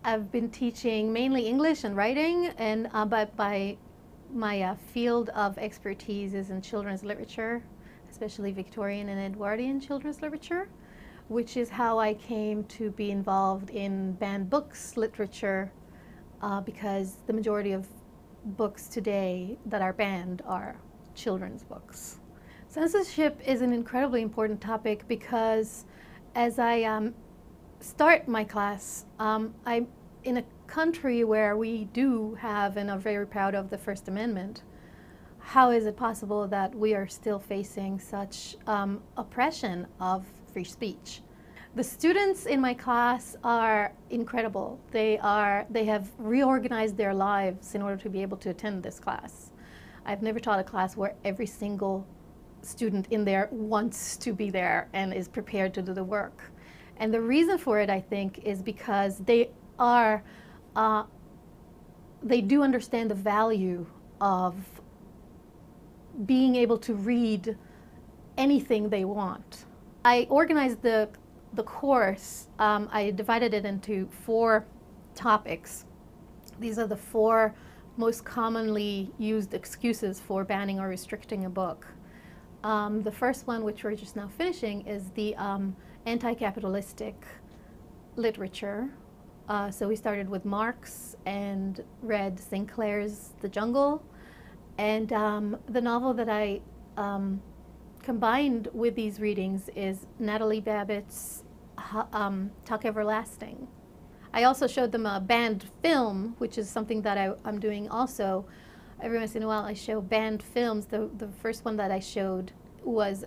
I've been teaching mainly English and writing, and but my field of expertise is in children's literature, especially Victorian and Edwardian children's literature, which is how I came to be involved in banned books literature, because the majority of books today that are banned are children's books. Censorship is an incredibly important topic because as I start my class, I'm in a country where we do have and are very proud of the First Amendment. How is it possible that we are still facing such oppression of free speech? The students in my class are incredible. They have reorganized their lives in order to be able to attend this class. I've never taught a class where every single student in there wants to be there and is prepared to do the work. And the reason for it, I think, is because they do understand the value of being able to read anything they want. I organized the course, I divided it into 4 topics. These are the 4 most commonly used excuses for banning or restricting a book. The first one, which we're just now finishing, is the anti-capitalistic literature. So we started with Marx and read Sinclair's The Jungle. And the novel that I combined with these readings is Natalie Babbitt's Talk Everlasting. I also showed them a banned film, which is something that I'm doing also. Every once in a while I show banned films. The first one that I showed was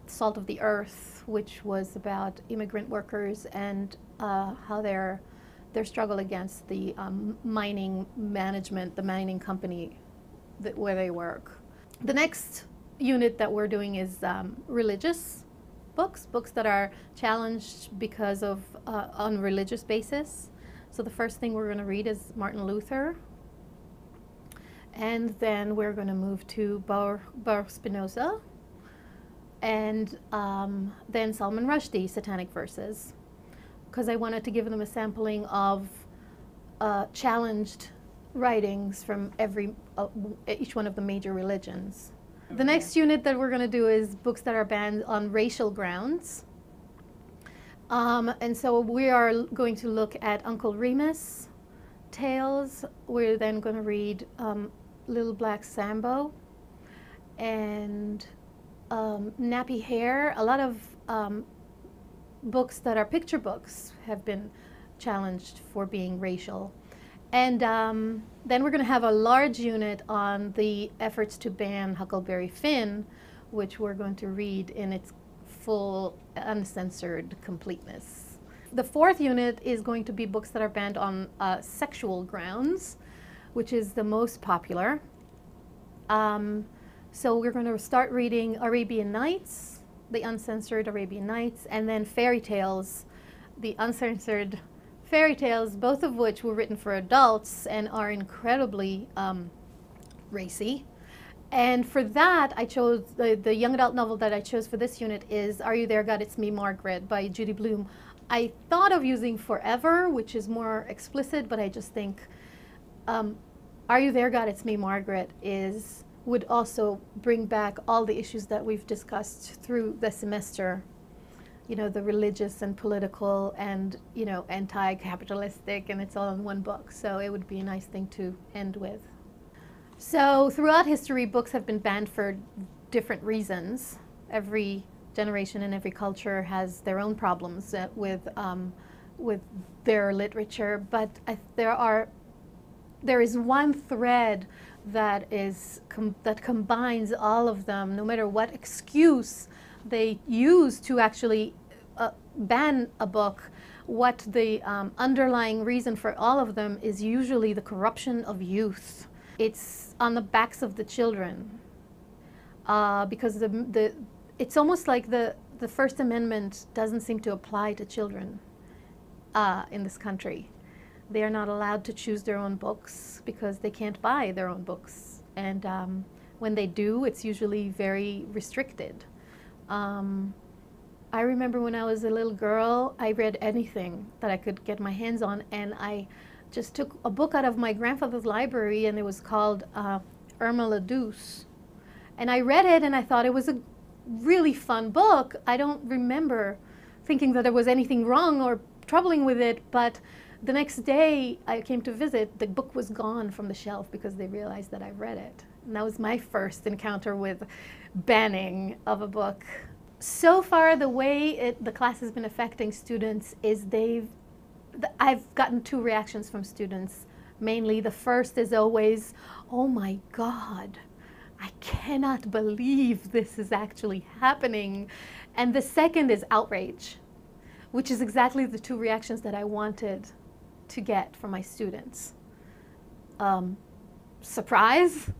Salt of the Earth, which was about immigrant workers and how their struggle against the mining management, the mining company where they work. The next unit that we're doing is religious books that are challenged because of on religious basis. So the first thing we're going to read is Martin Luther, and then we're going to move to Baruch Spinoza, and then Salman Rushdie, Satanic Verses, because I wanted to give them a sampling of challenged writings from each one of the major religions. The next unit that we're going to do is books that are banned on racial grounds. And so we are going to look at Uncle Remus tales. We're then going to read Little Black Sambo and Nappy Hair. A lot of books that are picture books have been challenged for being racial. And then we're going to have a large unit on the efforts to ban Huckleberry Finn, which we're going to read in its full, uncensored completeness. The 4th unit is going to be books that are banned on sexual grounds, which is the most popular. So we're going to start reading Arabian Nights, the uncensored Arabian Nights, and then fairy tales, the uncensored fairy tales, both of which were written for adults and are incredibly racy. And for that, I chose the young adult novel that I chose for this unit is Are You There, God? It's Me, Margaret by Judy Blume. I thought of using Forever, which is more explicit, but I just think Are You There, God? It's Me, Margaret would also bring back all the issues that we've discussed through the semester. You know, the religious and political and, you know, anti-capitalistic, and it's all in one book. So it would be a nice thing to end with. So throughout history, books have been banned for different reasons. Every generation and every culture has their own problems with their literature, but there is one thread that that combines all of them, no matter what excuse they use to actually ban a book. What the underlying reason for all of them is usually the corruption of youth. It's on the backs of the children, because it's almost like the First Amendment doesn't seem to apply to children in this country. They are not allowed to choose their own books because they can't buy their own books, and when they do, it's usually very restricted. I remember when I was a little girl, I read anything that I could get my hands on, and I just took a book out of my grandfather's library, and it was called Irma la Douce. And I read it, and I thought it was a really fun book. I don't remember thinking that there was anything wrong or troubling with it, but the next day I came to visit, the book was gone from the shelf because they realized that I read it. And that was my first encounter with banning of a book. So far, the way the class has been affecting students is I've gotten two reactions from students. Mainly, the first is always, oh my God, I cannot believe this is actually happening. And the second is outrage, which is exactly the two reactions that I wanted to get from my students. Surprise,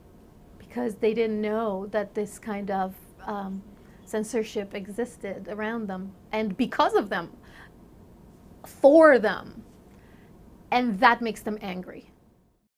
because they didn't know that this kind of censorship existed around them, and because of them, for them, and that makes them angry.